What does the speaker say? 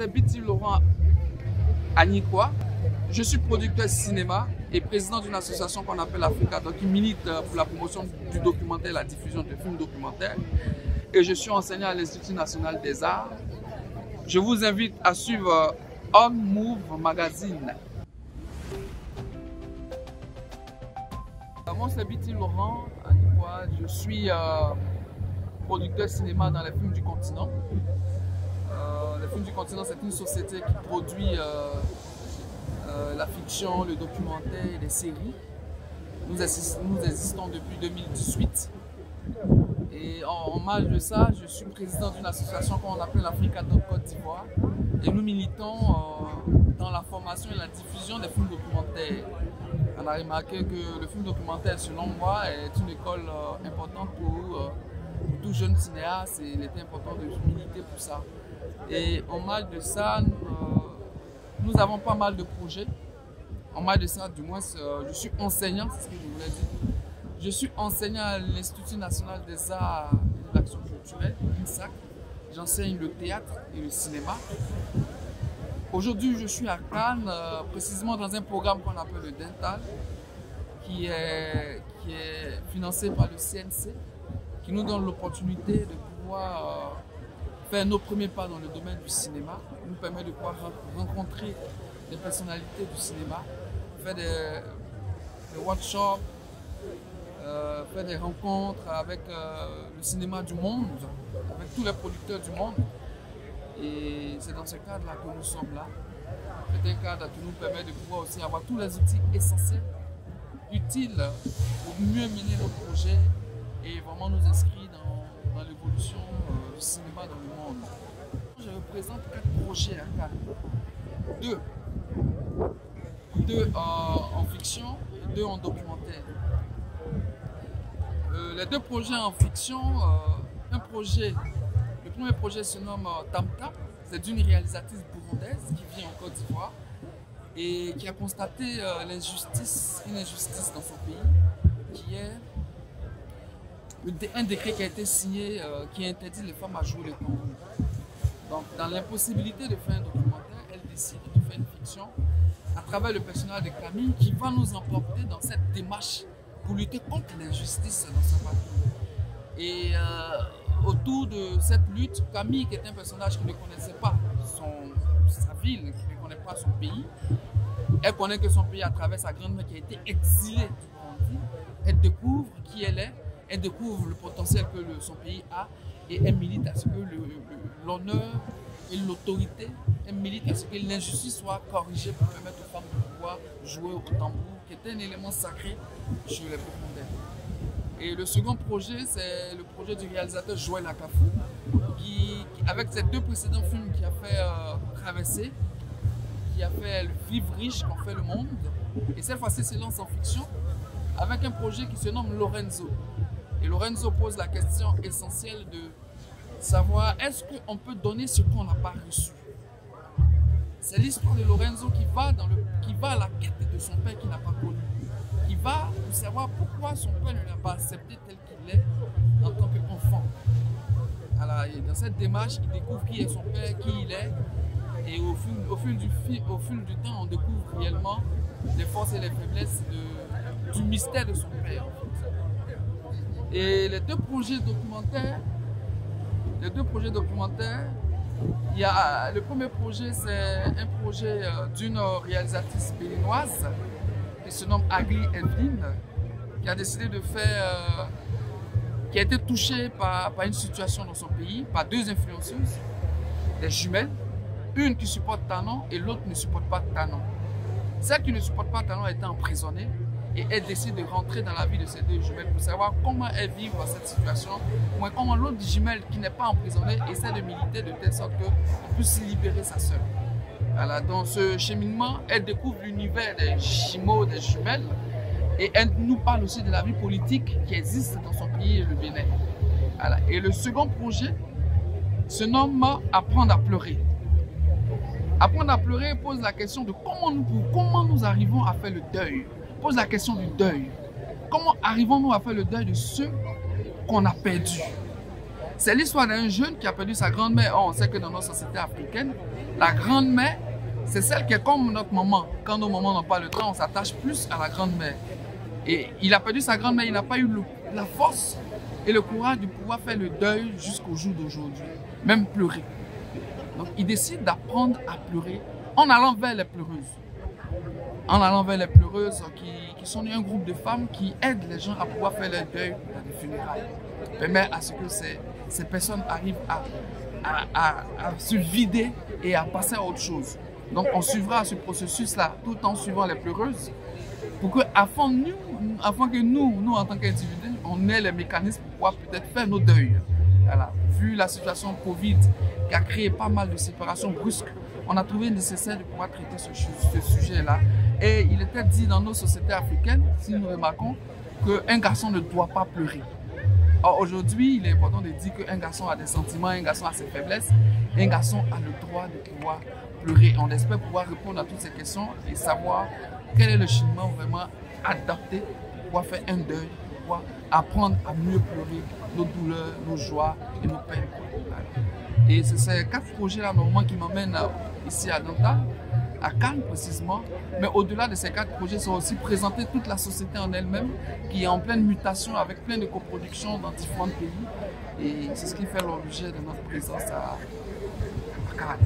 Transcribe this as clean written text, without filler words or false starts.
c'est Biti Laurent Agnicois. Je suis producteur de cinéma et président d'une association qu'on appelle Africa, qui milite pour la promotion du documentaire et la diffusion de films documentaires. Et je suis enseignant à l'Institut national des arts. Je vous invite à suivre On Move Magazine. Moi, c'est Biti Laurent Agnicois. Je suis producteur de cinéma dans les films du continent. Les films du continent, c'est une société qui produit la fiction, le documentaire et les séries. Nous existons depuis 2018. Et en marge de ça, je suis président d'une association qu'on appelle Africa Côte d'Ivoire. Et nous militons dans la formation et la diffusion des films documentaires. On a remarqué que le film documentaire, selon moi, est une école importante pour tout jeune cinéaste et il était important de militer pour ça. Et en marge de ça, nous avons pas mal de projets. En marge de ça, du moins, je suis enseignant, c'est ce que je voulais dire. Je suis enseignant à l'Institut national des arts et de l'action culturelle, l'INSAC. J'enseigne le théâtre et le cinéma. Aujourd'hui, je suis à Cannes, précisément dans un programme qu'on appelle le Dental, qui est financé par le CNC, qui nous donne l'opportunité de pouvoir faire nos premiers pas dans le domaine du cinéma, qui nous permet de pouvoir rencontrer des personnalités du cinéma, faire des workshops, faire des rencontres avec le cinéma du monde, avec tous les producteurs du monde. Et c'est dans ce cadre-là que nous sommes là. C'est un cadre qui nous permet de pouvoir aussi avoir tous les outils essentiels, utiles pour mieux mener nos projets et vraiment nous inscrire dans l'évolution du cinéma dans le monde. Je représente 4 projets à Cannes. 2 en fiction et 2 en documentaire. Les 2 projets en fiction, le premier projet se nomme Tamta, c'est d'une réalisatrice burundaise qui vit en Côte d'Ivoire et qui a constaté une injustice dans son pays, qui est un décret qui a été signé qui interdit les femmes à jouer le tambour. Donc, dans l'impossibilité de faire un documentaire, elle décide de faire une fiction à travers le personnage de Camille qui va nous emporter dans cette démarche pour lutter contre l'injustice dans sa patrie. Et autour de cette lutte, Camille, qui est un personnage qui ne connaissait pas sa ville, qui ne connaît pas son pays, elle connaît que son pays à travers sa grand-mère qui a été exilée du Burundi. Elle découvre qui elle est, elle découvre le potentiel que son pays a et elle milite à ce que l'honneur et l'autorité, elle milite à ce que l'injustice soit corrigée pour permettre aux femmes de pouvoir jouer au tambour, qui est un élément sacré chez les Burundais. Et le second projet, c'est le projet du réalisateur Joël Akafou, qui, avec ses 2 précédents films, qui a fait Traverser, qui a fait Le Vivre riche, qu'on fait le monde, et cette fois-ci se lance en fiction, avec un projet qui se nomme Lorenzo. Et Lorenzo pose la question essentielle de savoir est-ce qu'on peut donner ce qu'on n'a pas reçu. C'est l'histoire de Lorenzo qui va à la quête de son père qu'il n'a pas connu. Il va pour savoir pourquoi son père ne l'a pas accepté tel qu'il est en tant qu'enfant. Et dans cette démarche, il découvre qui est son père, qui il est. Et au fil du temps, on découvre réellement les forces et les faiblesses du mystère de son père. Et les 2 projets documentaires, il y a, le premier projet, c'est un projet d'une réalisatrice béninoise qui se nomme Agli Eveline, qui a décidé de faire, qui a été touchée par une situation dans son pays, par 2 influenceuses, des jumelles, une qui supporte Tanon et l'autre ne supporte pas Tanon. Celle qui ne supporte pas Tanon a été emprisonnée et elle décide de rentrer dans la vie de ces 2 jumelles pour savoir comment elles vivent dans cette situation, ou comment l'autre jumelle qui n'est pas emprisonnée essaie de militer de telle sorte qu'elle puisse libérer sa sœur. Voilà, dans ce cheminement, elle découvre l'univers des jumeaux, des jumelles, et elle nous parle aussi de la vie politique qui existe dans son pays, le Bénin. Voilà. Et le second projet se nomme Apprendre à pleurer. Apprendre à pleurer pose la question de comment nous arrivons à faire le deuil. Pose la question du deuil. Comment arrivons-nous à faire le deuil de ceux qu'on a perdus? C'est l'histoire d'un jeune qui a perdu sa grand-mère. Oh, on sait que dans nos sociétés africaines, la grand-mère, c'est celle qui est comme notre maman. Quand nos mamans n'ont pas le temps, on s'attache plus à la grand-mère. Et il a perdu sa grand-mère, il n'a pas eu la force et le courage de pouvoir faire le deuil jusqu'au jour d'aujourd'hui, même pleurer. Donc il décide d'apprendre à pleurer en allant vers les pleureuses. En allant vers les pleureuses qui sont un groupe de femmes qui aident les gens à pouvoir faire leur deuil dans les funérailles. Permet à ce que ces personnes arrivent à se vider et à passer à autre chose. Donc on suivra ce processus-là tout en suivant les pleureuses pour que afin que nous en tant qu'individus, on ait les mécanismes pour pouvoir peut-être faire nos deuils. Voilà. Vu la situation Covid qui a créé pas mal de séparations brusques, on a trouvé nécessaire de pouvoir traiter ce sujet-là. Et il était dit dans nos sociétés africaines, si nous remarquons, qu'un garçon ne doit pas pleurer. Or aujourd'hui, il est important de dire qu'un garçon a des sentiments, un garçon a ses faiblesses, un garçon a le droit de pouvoir pleurer. On espère pouvoir répondre à toutes ces questions et savoir quel est le cheminement vraiment adapté pour pouvoir faire un deuil, pour pouvoir apprendre à mieux pleurer nos douleurs, nos joies et nos peines. Et c'est ces 4 projets-là normalement qui m'emmènent ici à Dantal, à Cannes précisément. Mais au-delà de ces 4 projets, c'est aussi présenter toute la société en elle-même qui est en pleine mutation avec plein de coproductions dans différents pays. Et c'est ce qui fait l'objet de notre présence à Cannes.